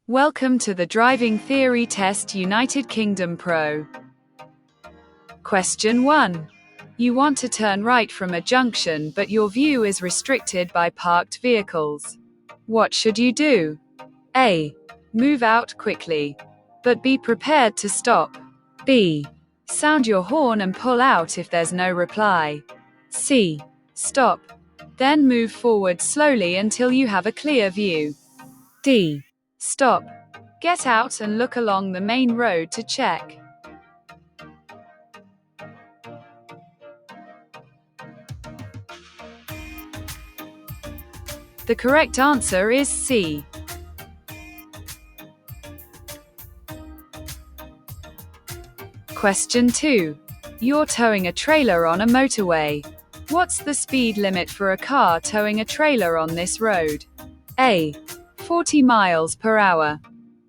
Welcome to the Driving Theory Test United Kingdom Pro. Question 1. You want to turn right from a junction but your view is restricted by parked vehicles. What should you do? A. Move out quickly. But be prepared to stop. B. Sound your horn and pull out if there's no reply. C. Stop. Then move forward slowly until you have a clear view. D. Stop. Get out and look along the main road to check. The correct answer is C. Question 2. You're towing a trailer on a motorway. What's the speed limit for a car towing a trailer on this road? A. 40 miles per hour.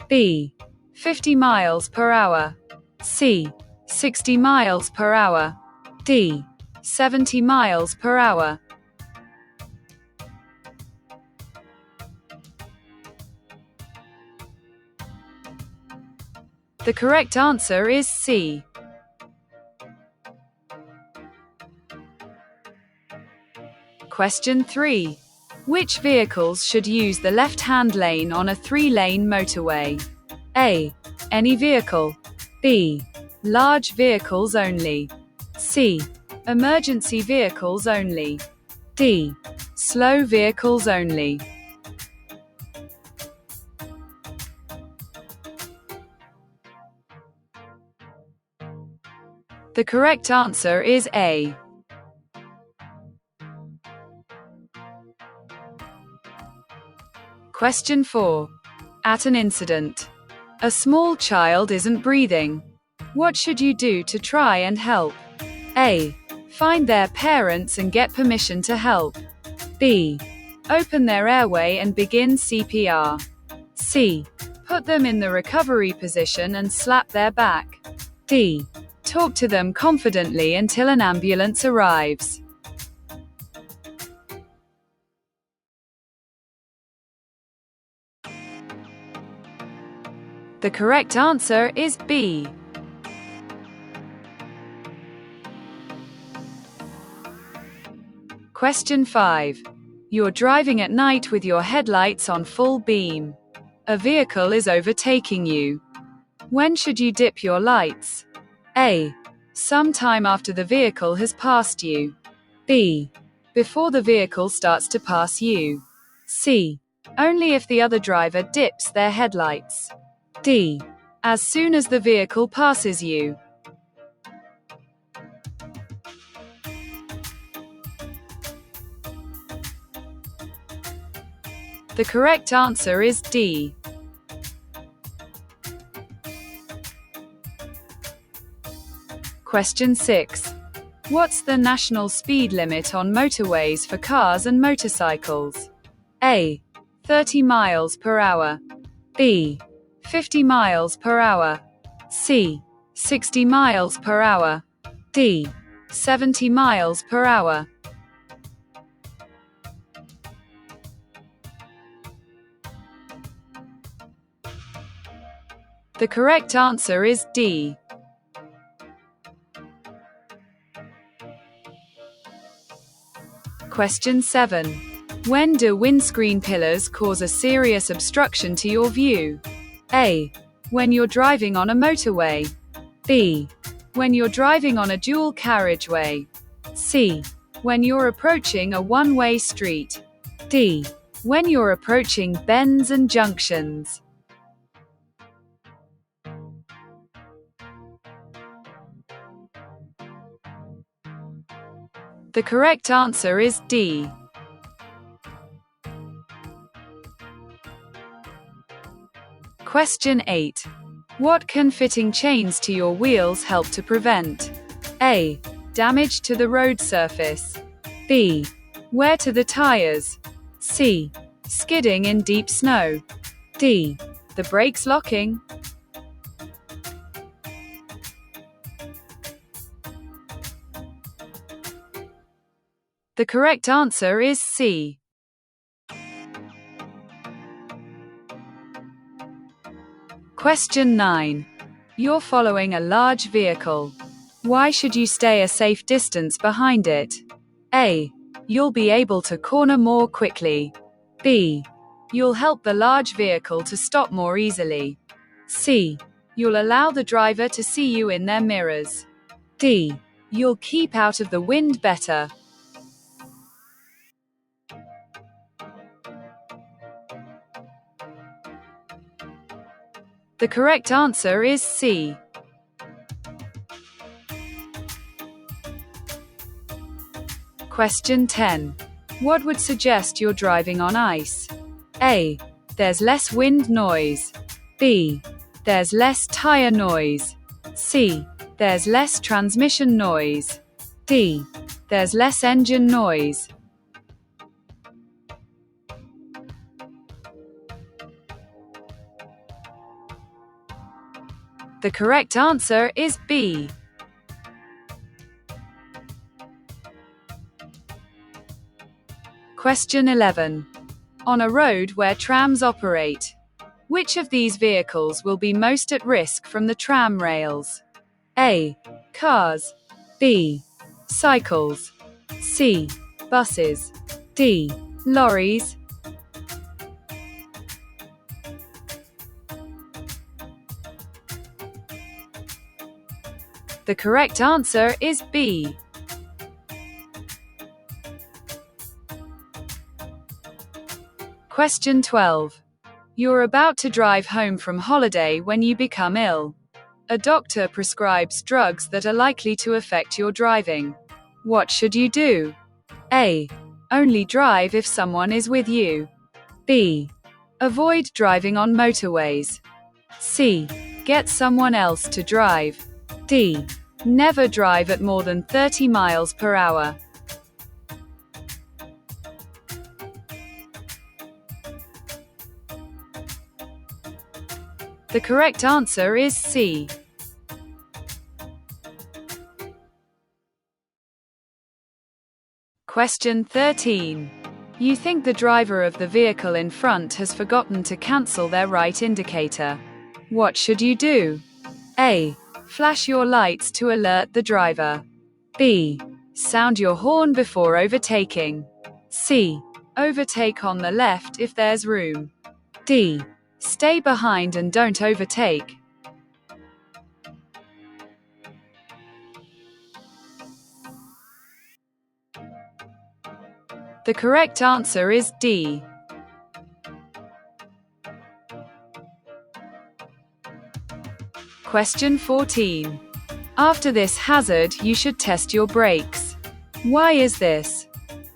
B. 50 miles per hour. C. 60 miles per hour. D. 70 miles per hour. The correct answer is C. Question 3. Which vehicles should use the left-hand lane on a 3-lane motorway? A. Any vehicle. B. Large vehicles only. C. Emergency vehicles only. D. Slow vehicles only. The correct answer is A. Question 4. At an incident. A small child isn't breathing. What should you do to try and help? A. Find their parents and get permission to help. B. Open their airway and begin CPR. C. Put them in the recovery position and slap their back. D. Talk to them confidently until an ambulance arrives. The correct answer is B. Question 5. You're driving at night with your headlights on full beam. A vehicle is overtaking you. When should you dip your lights? A. Sometime after the vehicle has passed you. B. Before the vehicle starts to pass you. C. Only if the other driver dips their headlights. D. As soon as the vehicle passes you. The correct answer is D. Question 6. What's the national speed limit on motorways for cars and motorcycles? A. 30 miles per hour. B. 50 miles per hour. C. 60 miles per hour. D. 70 miles per hour. The correct answer is D. Question 7. When do windscreen pillars cause a serious obstruction to your view? A. When you're driving on a motorway. B. When you're driving on a dual carriageway. C. When you're approaching a one-way street. D. When you're approaching bends and junctions. The correct answer is D. Question 8. What can fitting chains to your wheels help to prevent? A. Damage to the road surface. B. Wear to the tires. C. Skidding in deep snow. D. The brakes locking. The correct answer is C. Question 9. You're following a large vehicle. Why should you stay a safe distance behind it? A. You'll be able to corner more quickly. B. You'll help the large vehicle to stop more easily. C. You'll allow the driver to see you in their mirrors. D. You'll keep out of the wind better. The correct answer is C. Question 10. What would suggest you're driving on ice? A. There's less wind noise. B. There's less tire noise. C. There's less transmission noise. D. There's less engine noise. The correct answer is B. Question 11. On a road where trams operate, which of these vehicles will be most at risk from the tram rails? A. Cars. B. Cycles. C. Buses. D. Lorries. The correct answer is B. Question 12. You're about to drive home from holiday when you become ill. A doctor prescribes drugs that are likely to affect your driving. What should you do? A. Only drive if someone is with you. B. Avoid driving on motorways. C. Get someone else to drive. D. Never drive at more than 30 miles per hour. The correct answer is C. Question 13. You think the driver of the vehicle in front has forgotten to cancel their right indicator. What should you do? A. Flash your lights to alert the driver. B. Sound your horn before overtaking. C. Overtake on the left if there's room. D. Stay behind and don't overtake. The correct answer is D. Question 14. After this hazard, you should test your brakes. Why is this?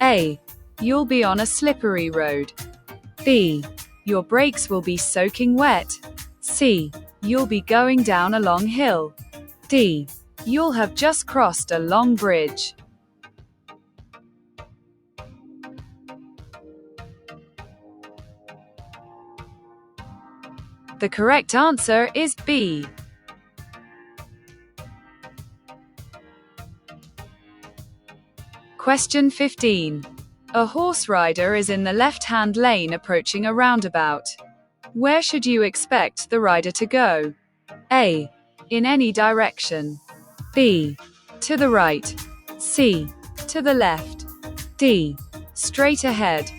A. You'll be on a slippery road. B. Your brakes will be soaking wet. C. You'll be going down a long hill. D. You'll have just crossed a long bridge. The correct answer is B. Question 15. A horse rider is in the left-hand lane approaching a roundabout. Where should you expect the rider to go? A. In any direction. B. To the right. C. To the left. D. Straight ahead.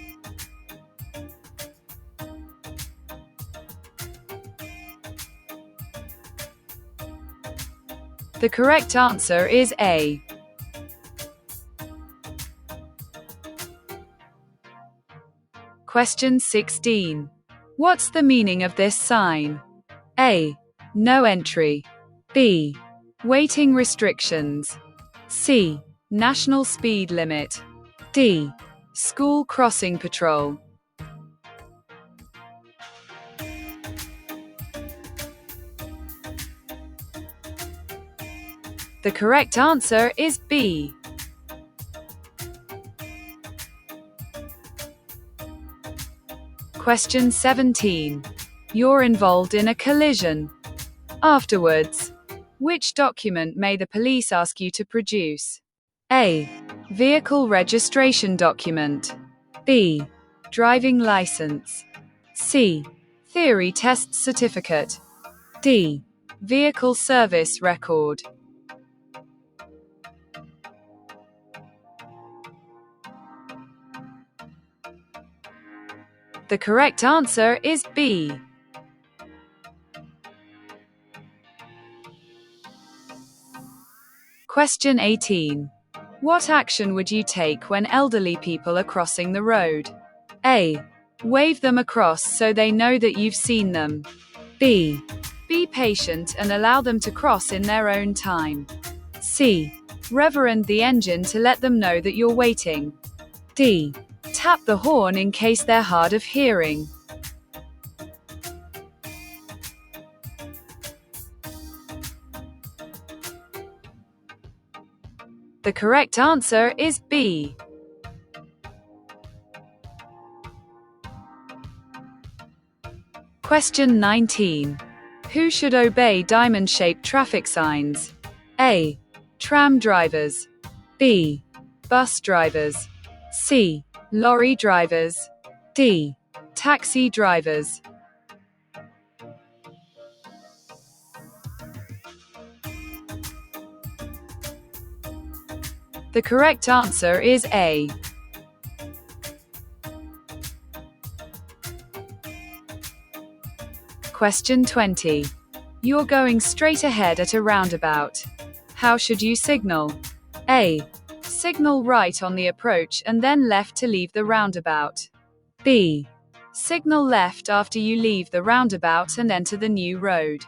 The correct answer is A. Question 16. What's the meaning of this sign? A. No entry. B. Waiting restrictions. C. National speed limit. D. School crossing patrol. The correct answer is B. Question 17. You're involved in a collision. Afterwards, which document may the police ask you to produce? A. Vehicle registration document. B. Driving license. C. Theory test certificate. D. Vehicle service record. The correct answer is B. Question 18. What action would you take when elderly people are crossing the road? A. Wave them across so they know that you've seen them. B. Be patient and allow them to cross in their own time. C. Reverend the engine to let them know that you're waiting. D. Tap the horn in case they're hard of hearing. The correct answer is B. Question 19. Who should obey diamond-shaped traffic signs? A. Tram drivers. B. Bus drivers. C. Lorry drivers. D. Taxi drivers. The correct answer is A. Question 20. You're going straight ahead at a roundabout. How should you signal? A. Signal right on the approach and then left to leave the roundabout. B. Signal left after you leave the roundabout and enter the new road.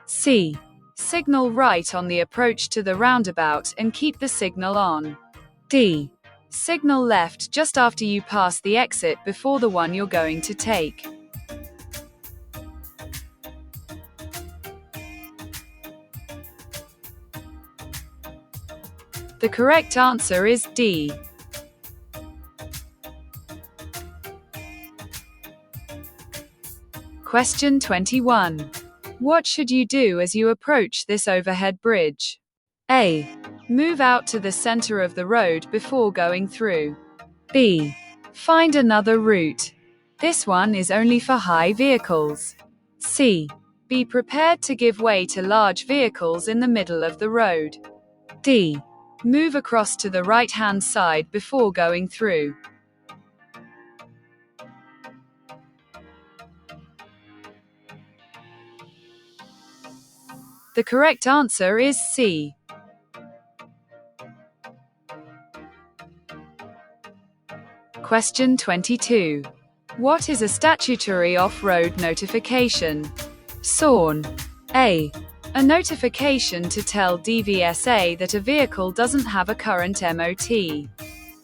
C. Signal right on the approach to the roundabout and keep the signal on. D. Signal left just after you pass the exit before the one you're going to take. The correct answer is D. Question 21. What should you do as you approach this overhead bridge? A. Move out to the center of the road before going through. B. Find another route. This one is only for high vehicles. C. Be prepared to give way to large vehicles in the middle of the road. D. Move across to the right-hand side before going through. The correct answer is C. Question 22. What is a statutory off-road notification? SORN. A. A notification to tell DVSA that a vehicle doesn't have a current MOT.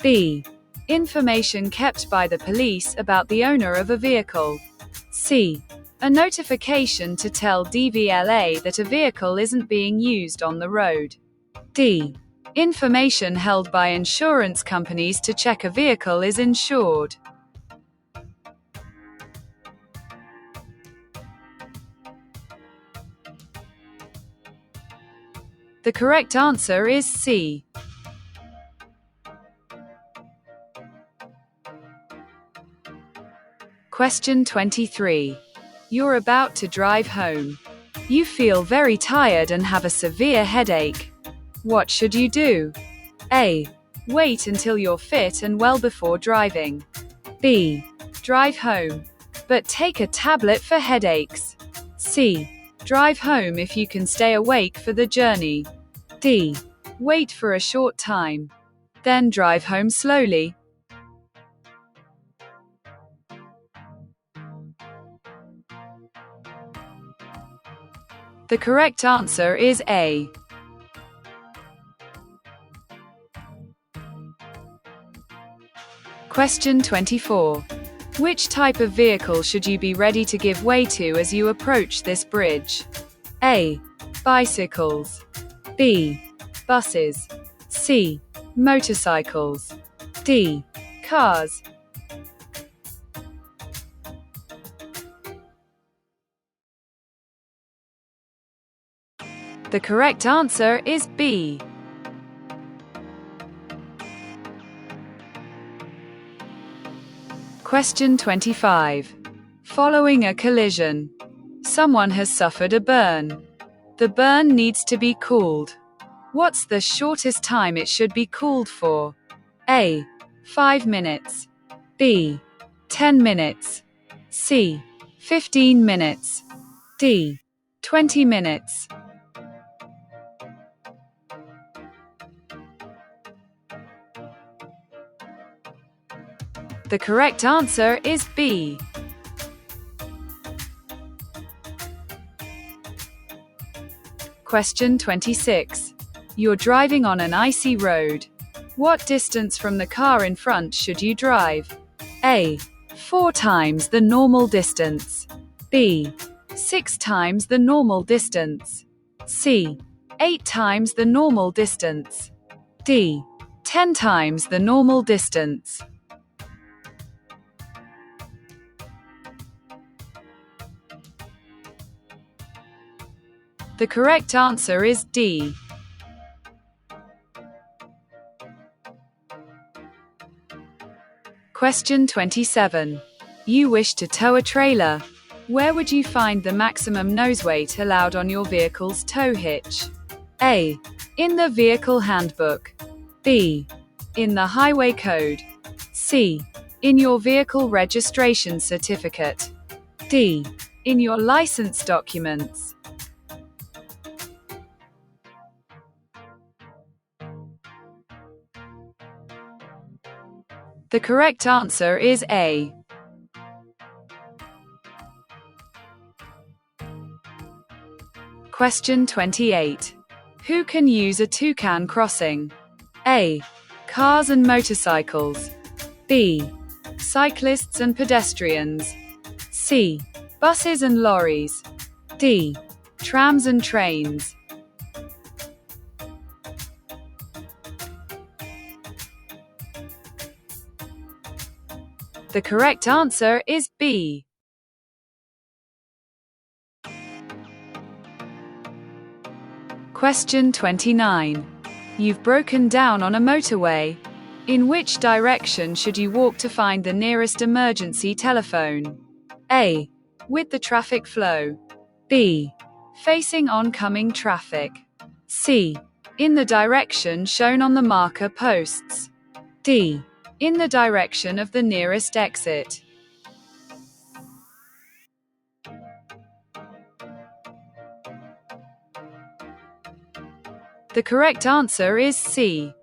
B. Information kept by the police about the owner of a vehicle. C. A notification to tell DVLA that a vehicle isn't being used on the road. D. Information held by insurance companies to check a vehicle is insured. The correct answer is C. Question 23. You're about to drive home. You feel very tired and have a severe headache. What should you do? A. Wait until you're fit and well before driving. B. Drive home, but take a tablet for headaches. C. Drive home if you can stay awake for the journey. D. Wait for a short time, then drive home slowly. The correct answer is A. Question 24. Which type of vehicle should you be ready to give way to as you approach this bridge? A. Bicycles. B. Buses. C. Motorcycles. D. Cars. The correct answer is B. Question 25. Following a collision, Someone has suffered a burn. The burn needs to be cooled. What's the shortest time it should be cooled for? A. 5 minutes. B. 10 minutes. C. 15 minutes. D. 20 minutes. The correct answer is B. Question 26. You're driving on an icy road. What distance from the car in front should you drive? A. 4 times the normal distance. B. 6 times the normal distance. C. 8 times the normal distance. D. 10 times the normal distance. The correct answer is D. Question 27. You wish to tow a trailer. Where would you find the maximum nose weight allowed on your vehicle's tow hitch? A. In the vehicle handbook. B. In the highway code. C. In your vehicle registration certificate. D. In your license documents. The correct answer is A. Question 28. Who can use a toucan crossing? A. Cars and motorcycles. B. Cyclists and pedestrians. C. Buses and lorries. D. Trams and trains. The correct answer is B. Question 29. You've broken down on a motorway. In which direction should you walk to find the nearest emergency telephone? A. With the traffic flow. B. Facing oncoming traffic. C. In the direction shown on the marker posts. D. In the direction of the nearest exit. The correct answer is C.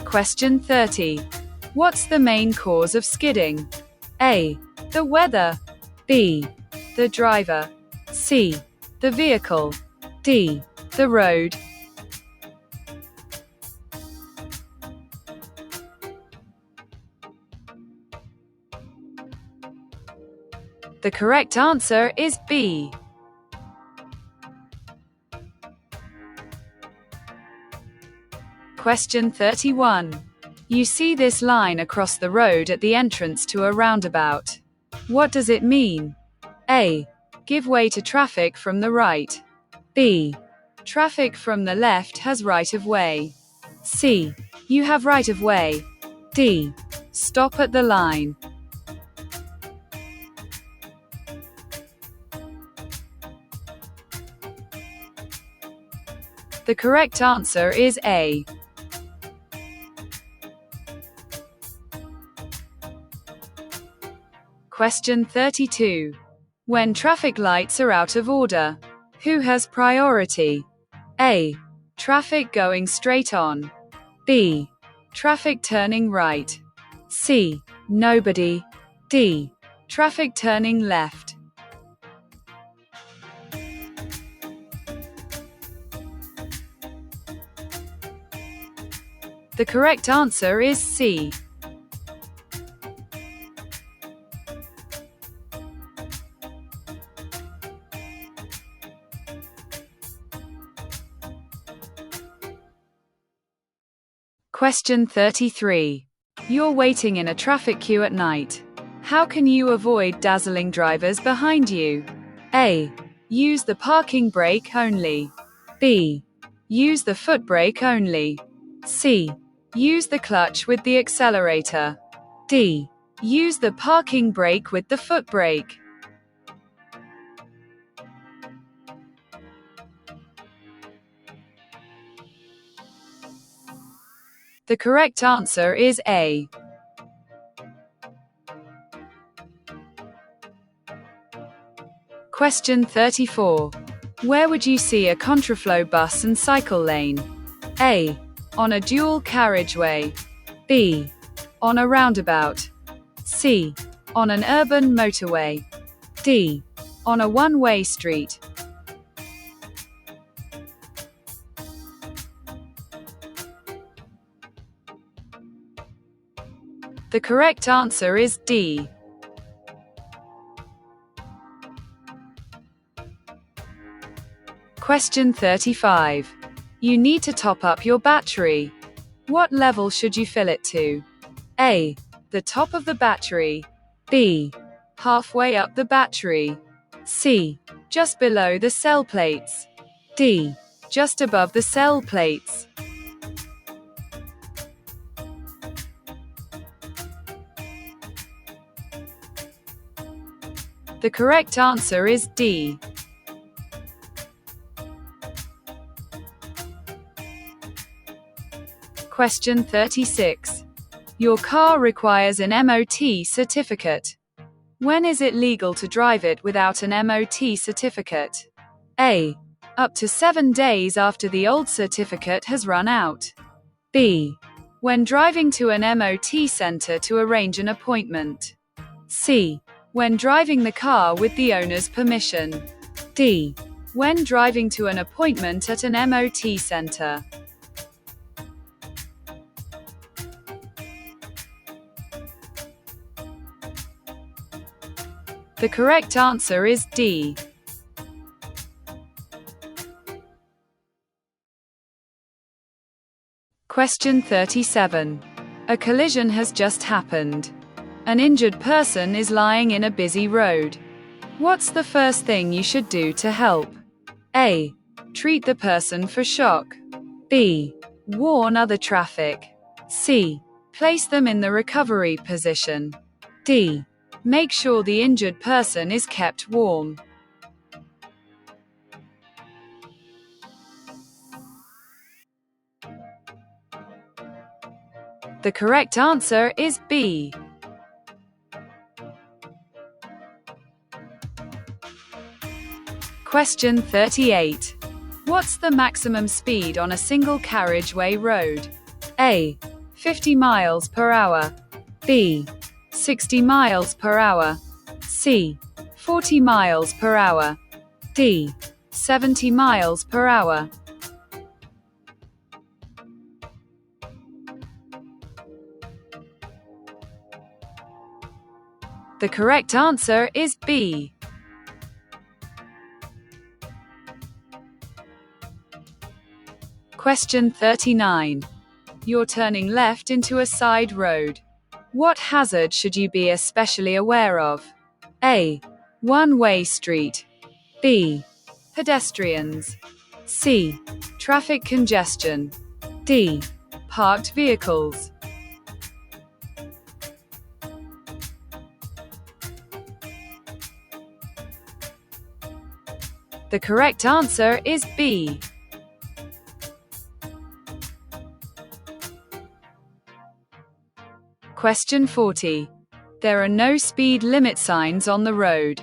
Question 30. What's the main cause of skidding? A. The weather. B. The driver. C. The vehicle. D. The road. The correct answer is B. Question 31. You see this line across the road at the entrance to a roundabout. What does it mean? A. Give way to traffic from the right. B. Traffic from the left has right of way. C. You have right of way. D. Stop at the line. The correct answer is A. Question 32. When traffic lights are out of order, who has priority? A. Traffic going straight on. B. Traffic turning right. C. Nobody. D. Traffic turning left. The correct answer is C. Question 33. You're waiting in a traffic queue at night. How can you avoid dazzling drivers behind you? A. Use the parking brake only. B. Use the foot brake only. C. Use the clutch with the accelerator. D. Use the parking brake with the foot brake. The correct answer is A. Question 34. Where would you see a contraflow bus and cycle lane? A. On a dual carriageway. B. On a roundabout. C. On an urban motorway. D. On a one-way street. The correct answer is D. Question 35. You need to top up your battery. What level should you fill it to? A. The top of the battery. B. Halfway up the battery. C. Just below the cell plates. D. Just above the cell plates. The correct answer is D. Question 36. Your car requires an MOT certificate. When is it legal to drive it without an MOT certificate? A. Up to 7 days after the old certificate has run out. B. When driving to an MOT center to arrange an appointment. C. When driving the car with the owner's permission. D. When driving to an appointment at an MOT center. The correct answer is D. Question 37. A collision has just happened. An injured person is lying in a busy road. What's the first thing you should do to help? A. Treat the person for shock. B. Warn other traffic. C. Place them in the recovery position. D. Make sure the injured person is kept warm. The correct answer is B. Question 38. What's the maximum speed on a single carriageway road? A. 50 miles per hour. B. 60 miles per hour. C. 40 miles per hour. D. 70 miles per hour. The correct answer is B. Question 39. You're turning left into a side road. What hazard should you be especially aware of? A. One-way street. B. Pedestrians. C. Traffic congestion. D. Parked vehicles. The correct answer is B. Question 40. There are no speed limit signs on the road.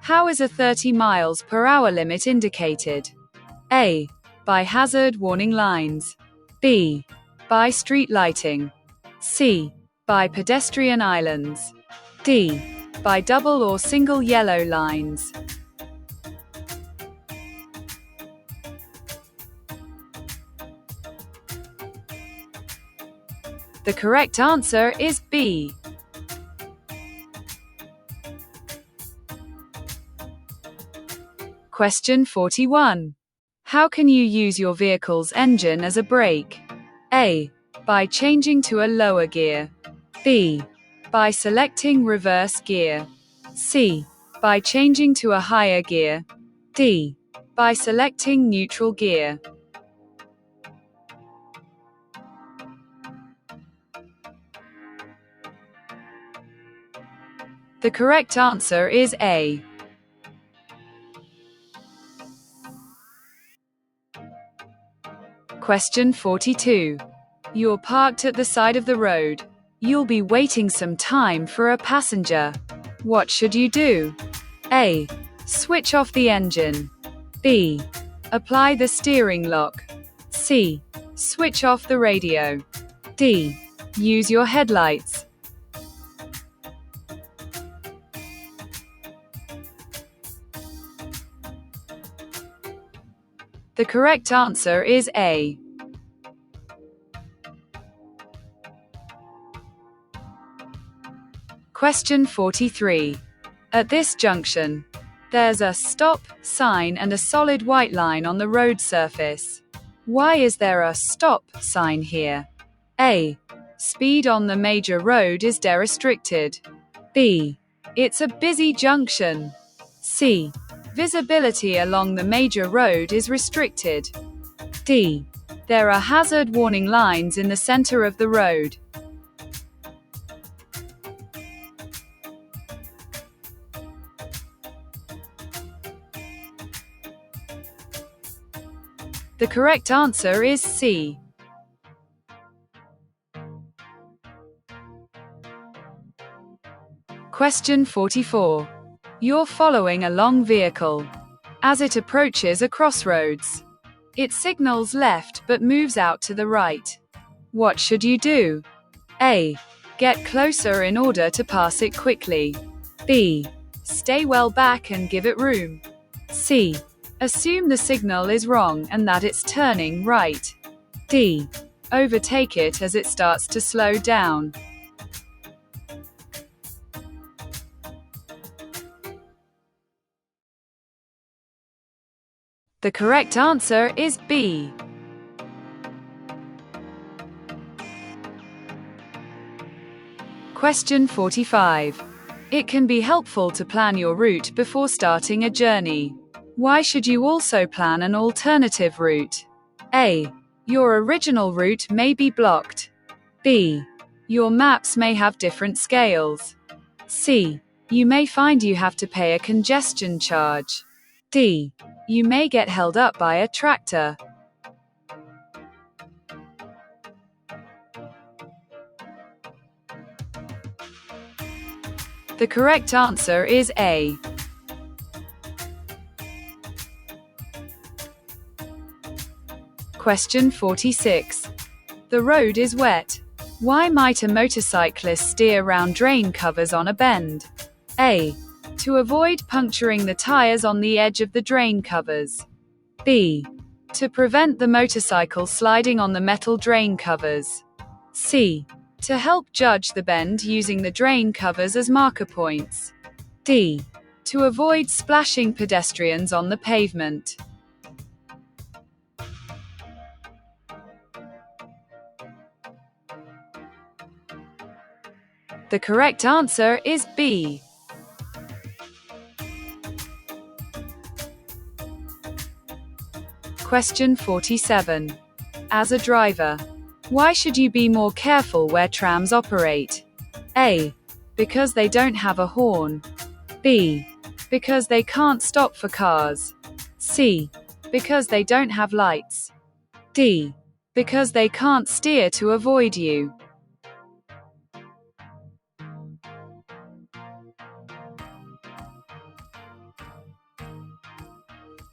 How is a 30 miles per hour limit indicated? A. By hazard warning lines. B. By street lighting. C. By pedestrian islands. D. By double or single yellow lines. The correct answer is B. Question 41. How can you use your vehicle's engine as a brake? A. By changing to a lower gear. B. By selecting reverse gear. C. By changing to a higher gear. D. By selecting neutral gear. The correct answer is A. Question 42. You're parked at the side of the road. You'll be waiting some time for a passenger. What should you do? A. Switch off the engine. B. Apply the steering lock. C. Switch off the radio. D. Use your headlights. The correct answer is A. Question 43. At this junction, there's a stop sign and a solid white line on the road surface. Why is there a stop sign here? A. Speed on the major road is restricted. B. It's a busy junction. C. Visibility along the major road is restricted. D. There are hazard warning lines in the center of the road. The correct answer is C. Question 44. You're following a long vehicle. As it approaches a crossroads, it signals left but moves out to the right. What should you do? A. Get closer in order to pass it quickly. B. Stay well back and give it room. C. Assume the signal is wrong and that it's turning right. D. Overtake it as it starts to slow down. The correct answer is B. Question 45. It can be helpful to plan your route before starting a journey. Why should you also plan an alternative route? A. Your original route may be blocked. B. Your maps may have different scales. C. You may find you have to pay a congestion charge. D. You may get held up by a tractor. The correct answer is A. Question 46. The road is wet. Why might a motorcyclist steer round drain covers on a bend? A. To avoid puncturing the tires on the edge of the drain covers. B. To prevent the motorcycle sliding on the metal drain covers. C. To help judge the bend using the drain covers as marker points. D. To avoid splashing pedestrians on the pavement. The correct answer is B. Question 47. As a driver, why should you be more careful where trams operate? A. Because they don't have a horn. B. Because they can't stop for cars. C. Because they don't have lights. D. Because they can't steer to avoid you.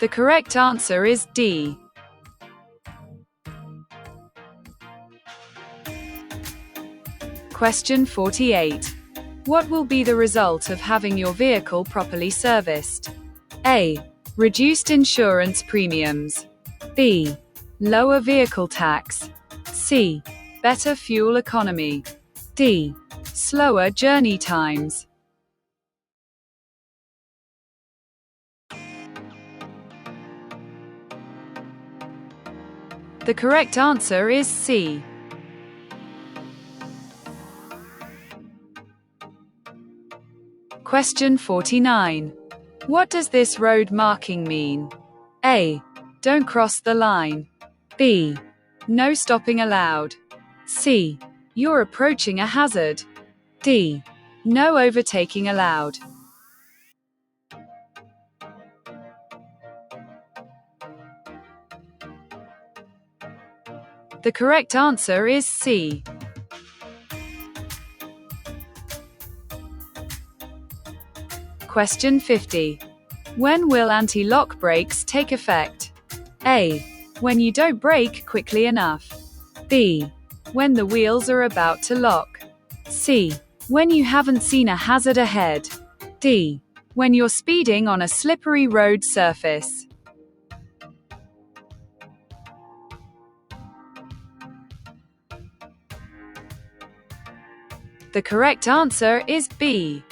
The correct answer is D. Question 48. What will be the result of having your vehicle properly serviced? A. Reduced insurance premiums. B. Lower vehicle tax. C. Better fuel economy. D. Slower journey times. The correct answer is C. Question 49. What does this road marking mean? A. Don't cross the line. B. No stopping allowed. C. You're approaching a hazard. D. No overtaking allowed. The correct answer is C. Question 50. When will anti-lock brakes take effect? A. When you don't brake quickly enough. B. When the wheels are about to lock. C. When you haven't seen a hazard ahead. D. When you're speeding on a slippery road surface. The correct answer is B.